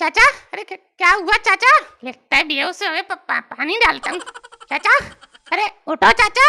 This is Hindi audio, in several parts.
चाचा, अरे क्या हुआ चाचा? लगता है बेहोश हो गए। पानी डालता हूँ। चाचा, अरे उठो चाचा।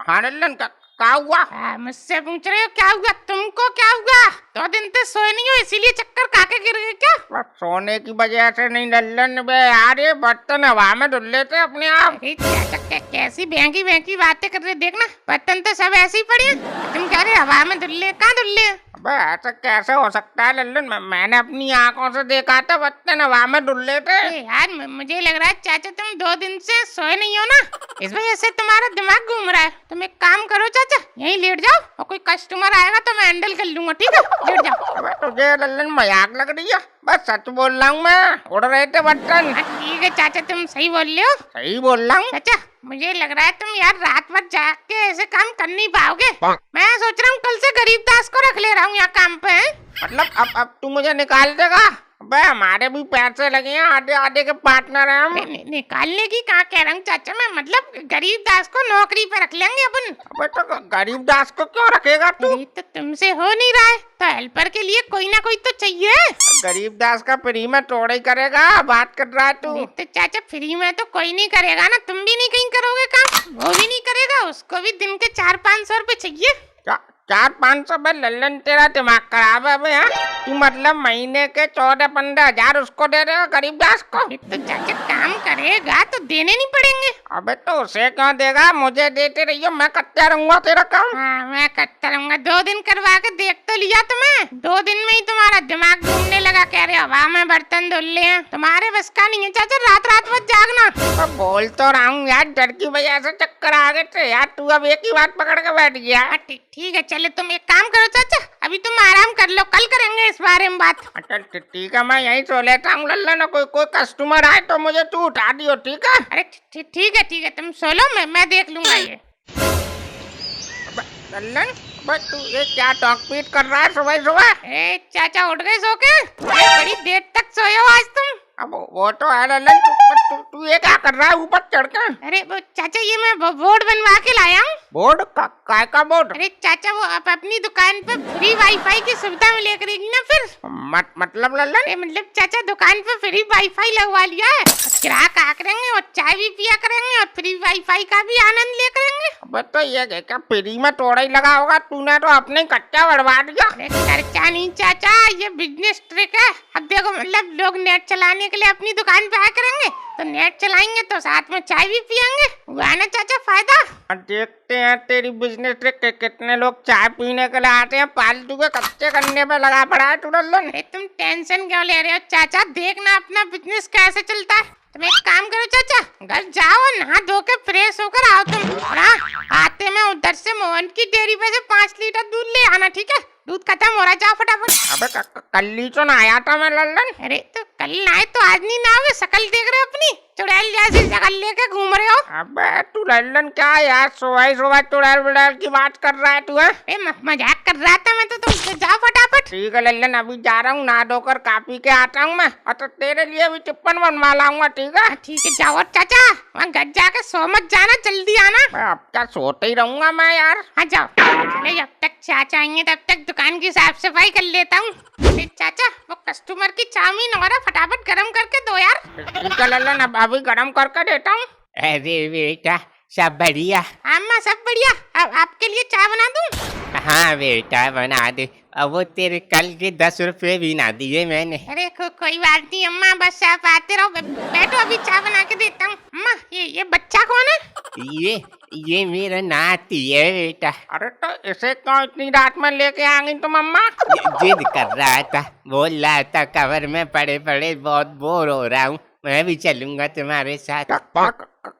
हाँ लल्लन, क्या हुआ? मुझसे पूछ रहे हो क्या हुआ? तुमको क्या हुआ? 2 दिन से सोए नहीं हो इसीलिए चक्कर खा के गिर गए क्या? सोने की वजह से नहीं लल्लन बे यार, ये बर्तन हवा में धुल लेते अपने आप। अरे चाचा कैसी बहकी बहकी बातें कर रहे, देखना बर्तन तो सब ऐसे ही पड़े हैं। तुम कह रहे हवा में धुल ले, कहाँ धुल ले? अबे ऐसा कैसे हो सकता है लल्लन? मैंने अपनी आंखों से देखा था बर्तन हवा में धुल लेते। यार मुझे लग रहा है चाचा तुम 2 दिन से सोए नहीं हो ना, इस वजह से तुम्हारा दिमाग घूम रहा है। तुम एक काम करो चाचा, यहीं लेट जाओ और कोई कस्टमर आएगा तो मैं हैंडल कर लूंगा, ठीक है? लेट जाओ। अबे तुझे लल्लन मजाक लग रही है? बस सच बोल रहा हूँ, मैं उड़ रहे थे बर्तन। ठीक है चाचा, तुम सही बोल रहे हो। सही बोल रहा हूँ चाचा, मुझे लग रहा है तुम यार रात भर जाग के ऐसे काम कर नहीं पाओगे। मैं सोच रहा हूँ कल से गरीबदास को रख ले रहा हूँ यहाँ काम पे। मतलब अब तू मुझे निकाल देगा? अबे हमारे भी पैसे लगे हैं, आधे आधे के पार्टनर हैं हम। निकालने की कहाँ कह रहा हूँ चाचा मैं, मतलब गरीबदास को नौकरी पे रख लेंगे अपन। अबे तो गरीबदास को क्यों रखेगा तू? तो तुमसे हो नहीं रहा है तो हेल्पर के लिए कोई ना कोई तो चाहिए। गरीबदास का फ्री में थोड़ा ही करेगा, बात कर रहा है तू? तो चाचा फ्री में तो कोई नहीं करेगा ना, तुम भी नहीं कहीं करोगे काम, वो भी नहीं करेगा, उसको भी दिन के 400-500 रुपए चाहिए। 400-500? लल्लन तेरा दिमाग खराब है बे। तू मतलब महीने के 14-15 हजार उसको दे रहे हो गरीबदास को? तो चाचा काम करेगा तो देने नहीं पड़ेंगे। अबे तो उसे क्यों देगा? मुझे देते रहियो, मैं करता रहूंगा तेरा काम। हाँ मैं करता रहूंगा। 2 दिन करवा के देख तो लिया तुम्हें, 2 दिन में ही तुम्हारा दिमाग घूमने लगा। कह रहे हवा में बर्तन धुल ले हैं, तुम्हारे बस का नहीं है चाचा, रात रात मत जागना। तो बोल तो रहा हूँ यार, डर की वजह से चक्कर आ गए थे यार, तू अब एक ही बात पकड़ के बैठ गया। ठीक है चले, तुम एक काम करो चाचा, अभी तुम आराम कर लो, कल करेंगे इस बारे में बात। अच्छा ठीक है, मैं यहीं सो लेता हूँ लल्लन, कोई कस्टमर आए तो मुझे तू उठा दियो, ठीक है? अरे ठीक है तुम सो लो, मैं देख लूंगा ये। लल्लन बस तू ये क्या टॉक पीट कर रहा है सुबह सुबह? चाचा उठ गए सो के? बड़ी देर तक सोए हो आज तुम। अब वो तो है लल्लन, तू ये क्या कर रहा है ऊपर चढ़ के? अरे वो चाचा ये मैं बोर्ड बनवा के लाया हूँ। बोर्ड? काय का बोर्ड? अरे चाचा वो आप अपनी दुकान पे फ्री वाईफाई की सुविधा मिले करेगी ना फिर। मतलब लल्लन? मतलब चाचा दुकान पे फ्री वाईफाई लगवा लिया है, ग्राहक आ करेंगे और चाय भी पिया करेंगे और फ्री वाईफाई का भी आनंद ले करेंगे। अब तो ये क्या फ्री में थोड़ा ही लगा होगा, तूने तो अपने कच्चा बढ़वा दिया। खर्चा नहीं चाचा, ये बिजनेस ट्रिक है। अब देखो मतलब लोग नेट चलाने के लिए अपनी दुकान पे आया करेंगे तो नेट चलाएंगे तो साथ में चाय भी पियेंगे, हुआ ना चाचा फायदा। देखते हैं तेरी बिजनेस ट्रिक, कितने लोग चाय पीने के लिए आते हैं, फालतू के कच्चे करने पे लगा पड़ा है तू लल्लन। अरे तुम टेंशन क्यों ले रहे हो चाचा, देखना अपना बिजनेस कैसे चलता है। तुम एक काम करो चाचा, घर जाओ नहा धो के फ्रेश होकर आओ तुम, आते में उधर से मोहन की डेयरी पे से 5 लीटर दूध ले आना, ठीक है? दूध खत्म हो रहा, जाओ फटाफट। अबे कल ही तो नहाया था मैं लल्लन। अरे तो कल नहाए तो आज नहीं नहाओगे? शकल देख रहे हो अपनी, चुड़ैल जैसी शकल लेके घूम रहे हो। अबे तू लल्लन क्या यार सुबह सुबह चुड़ैल बुड़ैल की बात कर रहा है तू? मजाक कर रहा था मैं तो, तुम जाओ फटाफट। ठीक है लल्लन, अभी जा रहा हूँ, नहा धोकर काफी के आता हूँ मैं, और तो तेरे लिए भी टिप्पण बनवा लाऊंगा, ठीक है? ठीक है जाओ चाचा, वहाँ घर जाके सो मत जाना, जल्दी आना। अब क्या सोते ही रहूंगा मैं यार। हाँ जाओ, चले जब तक चाचा आएंगे तब तक दुकान की साफ सफाई कर लेता हूँ। चाचा वो कस्टमर की चाउमीन हो रहा, फटाफट गरम करके दो यार। ठीक है लल्लन, अब अभी गरम करके देता हूँ। अरे बेटा सब बढ़िया? अम्मा सब बढ़िया, अब आपके लिए चाय बना दूँ? हाँ बेटा बना दे, अब वो तेरे कल के 10 रुपए भी ना दिए मैंने। अरे कोई बात नहीं अम्मा, बस आप आते रहो, बैठो अभी चाय बना के देता हूँ। अम्मा ये बच्चा कौन है? ये मेरा नाती है बेटा। अरे तो इसे क्यों इतनी रात में लेके आ गई तुम अम्मा? जिद कर रहा था, बोल रहा था कवर में पड़े पड़े बहुत बोर हो रहा हूँ, मैं भी चलूंगा तुम्हारे साथ।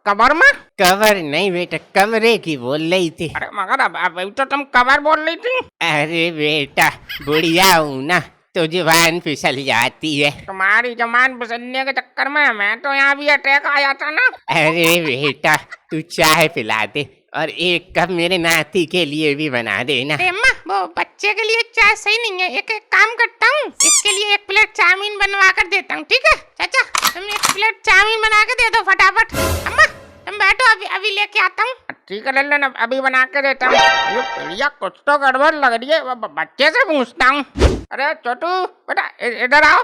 कबर में? कवर नहीं बेटा, कमरे की बोल रही थी। अरे मगर अब तो तुम कबर बोल रही थी। अरे बेटा बुढ़िया हूँ ना तो जुबान फिसल जाती है। तुम्हारी जुबान फिसलने के चक्कर में मैं तो यहाँ भी अटैक आया था ना। अरे बेटा तू चाय पिला दे और 1 कप मेरे नाती के लिए भी बना देना। अम्मा वो बच्चे के लिए चाय सही नहीं है, एक काम करता हूँ, इसके लिए 1 प्लेट चाउमीन बनवा कर देता हूँ, ठीक है? चाचा तुम 1 प्लेट चाउमीन बना के दे दो फटाफट। अम्मा तुम बैठो, अभी लेके आता हूँ। ठीक है लल्लन, अभी बना के देता हूँ। ये कुछ तो गड़बड़ लग रही है, बच्चे से पूछता हूँ। अरे छोटू बेटा इधर आओ।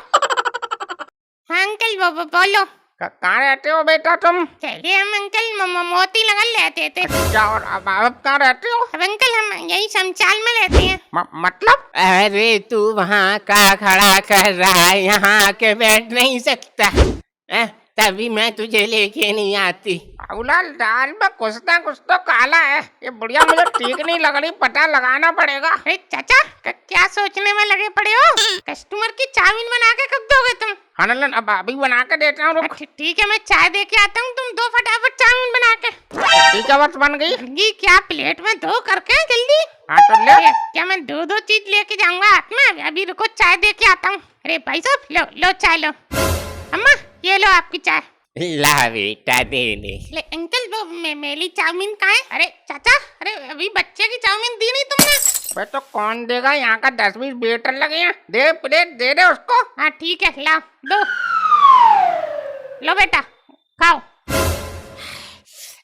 हाँ अंकल बोलो। कहाँ रहते हो बेटा तुम? चलिए हम अंकल मोती लगन लेते थे। क्या और अब कहाँ रहते हो? अब अंकल हम यही शमशान में रहते हैं। मतलब? अरे तू वहाँ का खड़ा कर रहा है, यहाँ आके बैठ नहीं सकता? तभी मैं तुझे लेके नहीं आती। बाबूलाल दाल में कुछ तो काला है, ये बढ़िया मुझे ठीक नहीं लग रही, पता लगाना पड़ेगा। अरे चाचा क्या सोचने में लगे पड़े हो? कस्टमर की चाउमीन बना के कब दोगे तुम? हाँ लल्लन अब अभी बना के देता हूँ, रुक। ठीक है मैं चाय दे के आता हूँ, तुम दो फटाफट चाउमीन बना के। ठीक है बस बन गई। ये क्या प्लेट में दो करके जल्दी। हाँ तो ले। क्या मैं दो चीज लेके जाऊंगा हाथ में? अभी रुको चाय दे के आता हूँ। अरे भाई साहब लो चाय लो। अम्मा ये लो आपकी चाय। ला बेटा दे दे। ले अंकल वो मेरी चाउमीन कहाँ है? अरे चाचा अरे अभी बच्चे की चाउमीन दी नहीं तुमने। भाई तो कौन देगा, यहाँ का 10-20 वेटर लगे हैं, दे प्लेट दे दे उसको। हाँ ठीक है लाओ दो। लो बेटा खाओ।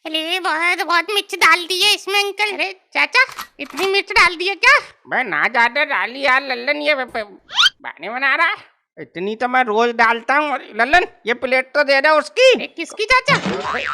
अरे बहुत मिर्च डाल दी है इसमें अंकल। अरे चाचा इतनी मिर्च डाल दी है क्या? भाई ना ज्यादा डाली यार लल्लन, ये पानी बना रहा है, इतनी तो मैं रोज डालता हूँ। लल्लन ये प्लेट तो दे दे उसकी। किसकी चाचा?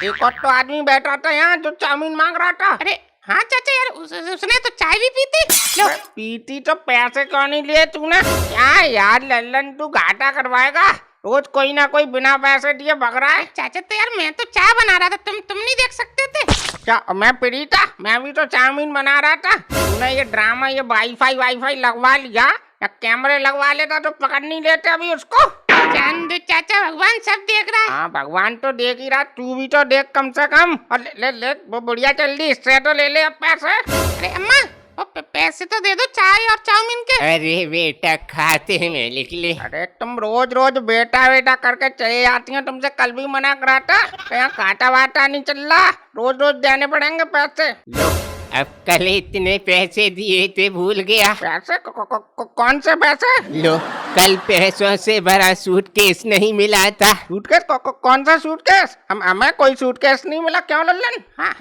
एक और तो आदमी बैठा था यहाँ जो चाउमीन मांग रहा था। अरे हाँ चाचा यार उसने तो चाय भी पीती। लो पीती तो पैसे क्यों नहीं लिए तूने? क्या यार लल्लन तू घाटा करवाएगा, रोज कोई ना कोई बिना पैसे दिए भग रहा है। चाचा तो यार मैं तो चाय बना रहा था, तुम नहीं देख सकते थे क्या? मैं फ्री था, मैं भी तो चाउमीन बना रहा था। तूने ये ड्रामा, ये वाईफाई लगवा लिया, या कैमरे लगवा लेता तो पकड़ नहीं लेते अभी उसको। जान दो चाचा, भगवान सब देख रहा है। हाँ भगवान तो देख ही रहा, तू भी तो देख कम से कम। और ले वो बुढ़िया चल दी, इससे तो ले ले अब पैसे। अरे अम्मा वो पैसे तो दे दो चाय और चाउमीन के। अरे बेटा खाते में लिख ले। अरे तुम रोज रोज बेटा बेटा करके चले जाती हो, तुमसे कल भी मना करा था, यहाँ काटा वाटा नहीं चल रहा, रोज रोज देने पड़ेंगे पैसे। लो अब कल इतने पैसे दिए थे भूल गया? पैसे कौन से पैसे? लो कल पैसों से भरा सूटकेस नहीं मिला था? सूटकेस कौन सा सूटकेस? हमें कोई सूटकेस नहीं मिला, क्यों लल्लन? हाँ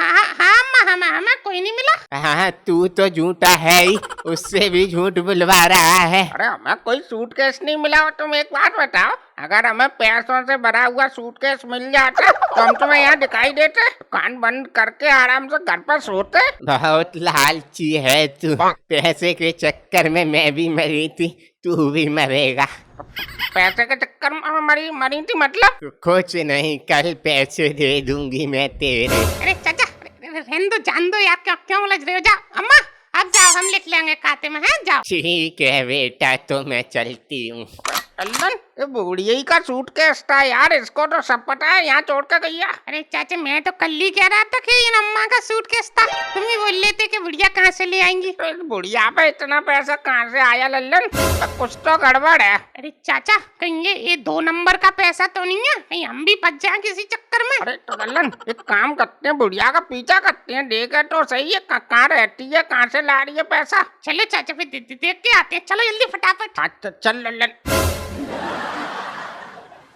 अम्मा हमें कोई नहीं मिला। हाँ तू तो झूठा है ही, उससे भी झूठ बुलवा रहा है। अरे हमें कोई सूटकेस नहीं मिला। तुम एक बात बताओ, अगर हमें पैसों से भरा हुआ सूटकेस मिल जाता तो हम तुम्हें यहाँ दिखाई देते, दुकान बंद करके आराम से घर पर सोते। बहुत लालची है तू, पैसे के चक्कर में मैं भी मरी थी, तू भी मरेगा। पैसे के चक्कर में मरी थी मतलब? कुछ नहीं, कल पैसे दे दूंगी मैं तेरे। अरे चाचा रहने दो, जान दो यार, क्यों उलझ रहे हो? जाओ अम्मा अब जाओ, हम लिख लेंगे खाते में। है जाओ। ठीक है बेटा तो मैं चलती हूँ। लल्लन ये बुढ़िया का सूटकेस था यार, इसको तो सब पता है, यहाँ छोड़ के गई है। अरे चाचा मैं तो कल ही कह रहा था कि इन अम्मा का सूटकेस था, तुम ही बोल लेते कि बुढ़िया कहाँ से ले आएंगी। तो इस बुढ़िया पे इतना पैसा कहाँ से आया लल्लन? कुछ तो गड़बड़ है। अरे चाचा कहीं ये 2 नंबर का पैसा तो नहीं है, कहीं हम भी फंस जाए किसी चक्कर में। अरे तो लल्लन एक काम करते हैं, बुढ़िया का पीछा करते हैं, देखे तो सही है कहाँ रहती है, कहाँ से ला रही है पैसा। चलो चाचा फिर देख के आते हैं, चलो जल्दी फटाफट। अच्छा चल लल्लन।